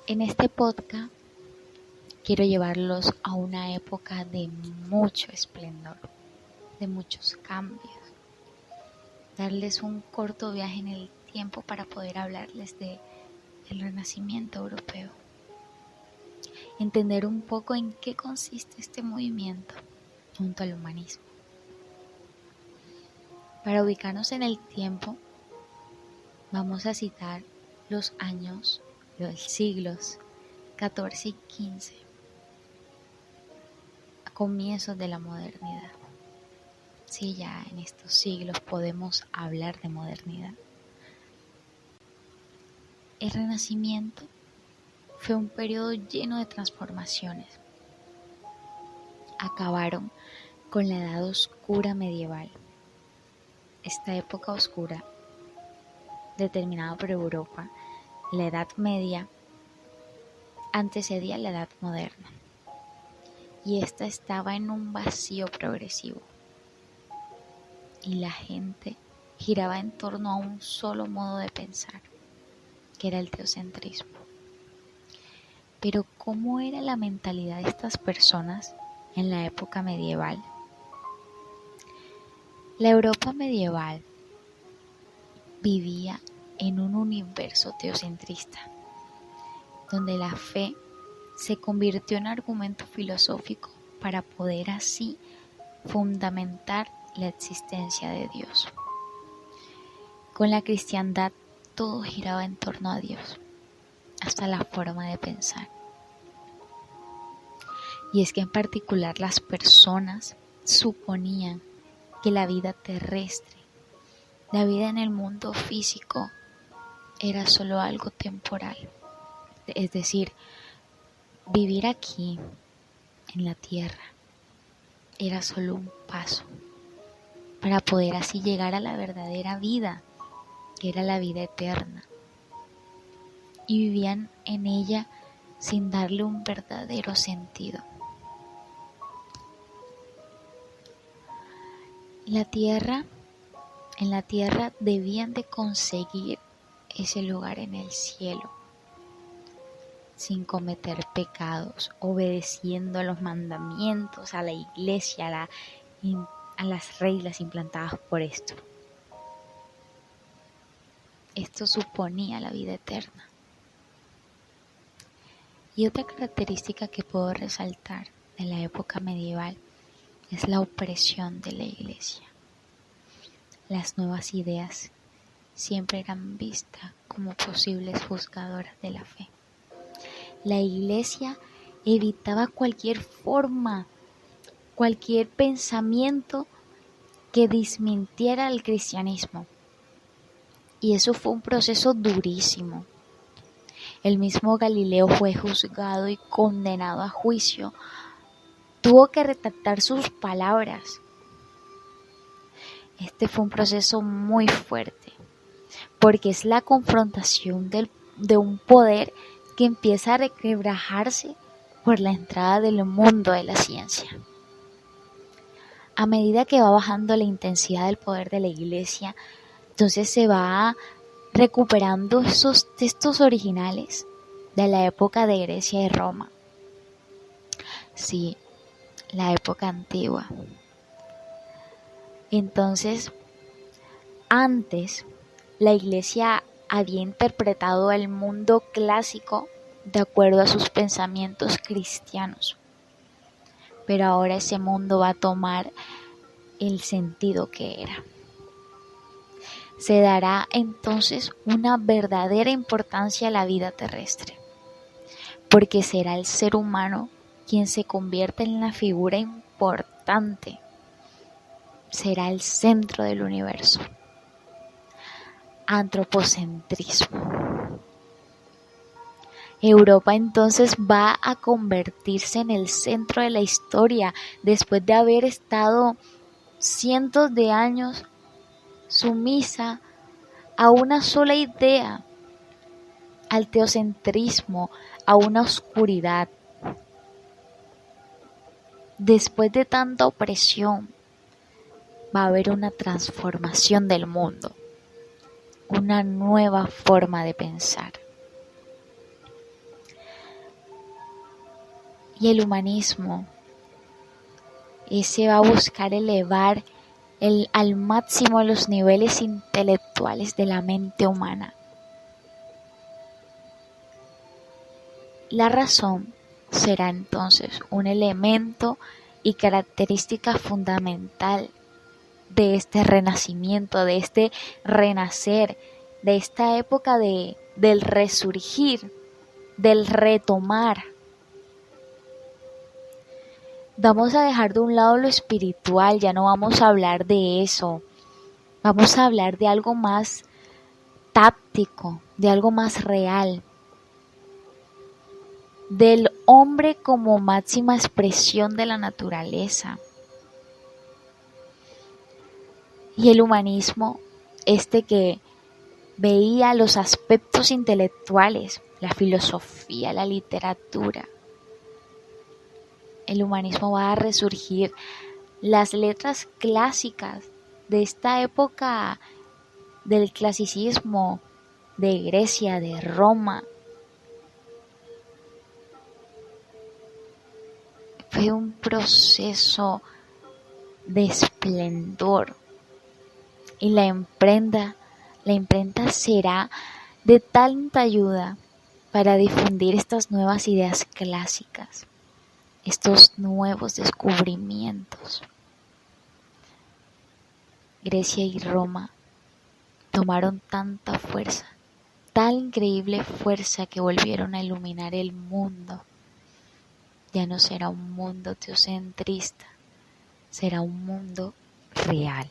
En este podcast quiero llevarlos a una época de mucho esplendor, de muchos cambios, darles un corto viaje en el tiempo para poder hablarles del Renacimiento europeo, entender un poco en qué consiste este movimiento junto al humanismo. Para ubicarnos en el tiempo, vamos a citar los siglos XIV y XV, a comienzos de la modernidad. Sí, ya en estos siglos podemos hablar de modernidad. El Renacimiento fue un periodo lleno de transformaciones. Acabaron con la Edad Oscura medieval. Esta época oscura, determinada por Europa, la Edad Media, antecedía la Edad Moderna, y esta estaba en un vacío progresivo, y la gente giraba en torno a un solo modo de pensar, que era el teocentrismo. Pero ¿cómo era la mentalidad de estas personas en la época medieval? La Europa medieval vivía en un universo teocentrista, donde la fe se convirtió en argumento filosófico para poder así fundamentar la existencia de Dios. Con la cristiandad todo giraba en torno a Dios, hasta la forma de pensar. Y es que en particular las personas suponían que la vida terrestre, la vida en el mundo físico, era solo algo temporal. Es decir, vivir aquí, en la tierra, era solo un paso para poder así llegar a la verdadera vida, que era la vida eterna. Y vivían en ella sin darle un verdadero sentido. En la tierra debían de conseguir ese lugar en el cielo, sin cometer pecados, obedeciendo a los mandamientos, a la iglesia, a las reglas implantadas por esto. Esto suponía la vida eterna. Y otra característica que puedo resaltar de la época medieval es la opresión de la iglesia. Las nuevas ideas siempre eran vistas como posibles juzgadoras de la fe. La iglesia evitaba cualquier forma, cualquier pensamiento que desmintiera el cristianismo. Y eso fue un proceso durísimo. El mismo Galileo fue juzgado y condenado a juicio. Tuvo que retractar sus palabras. Este fue un proceso muy fuerte, porque es la confrontación de un poder que empieza a requebrajarse por la entrada del mundo de la ciencia. A medida que va bajando la intensidad del poder de la iglesia, entonces se va recuperando esos textos originales de la época de Grecia y Roma. Sí, la época antigua. Entonces, antes la iglesia había interpretado el mundo clásico de acuerdo a sus pensamientos cristianos, pero ahora ese mundo va a tomar el sentido que era. Se dará entonces una verdadera importancia a la vida terrestre, porque será el ser humano quien se convierte en la figura importante, será el centro del universo. Antropocentrismo. Europa entonces va a convertirse en el centro de la historia después de haber estado cientos de años sumisa a una sola idea, al teocentrismo, a una oscuridad. Después de tanta opresión, va a haber una transformación del mundo, una nueva forma de pensar. Y el humanismo, ese va a buscar elevar al máximo los niveles intelectuales de la mente humana. La razón será entonces un elemento y característica fundamental de este renacimiento, de este renacer, de esta época del resurgir, del retomar. Vamos a dejar de un lado lo espiritual, ya no vamos a hablar de eso. Vamos a hablar de algo más táctico, de algo más real. Del hombre como máxima expresión de la naturaleza. Y el humanismo, que veía los aspectos intelectuales, la filosofía, la literatura. El humanismo va a resurgir. Las letras clásicas de esta época del clasicismo, de Grecia, de Roma, fue un proceso de esplendor. Y la imprenta será de tanta ayuda para difundir estas nuevas ideas clásicas, estos nuevos descubrimientos. Grecia y Roma tomaron tanta fuerza, tal increíble fuerza que volvieron a iluminar el mundo. Ya no será un mundo teocentrista, será un mundo real.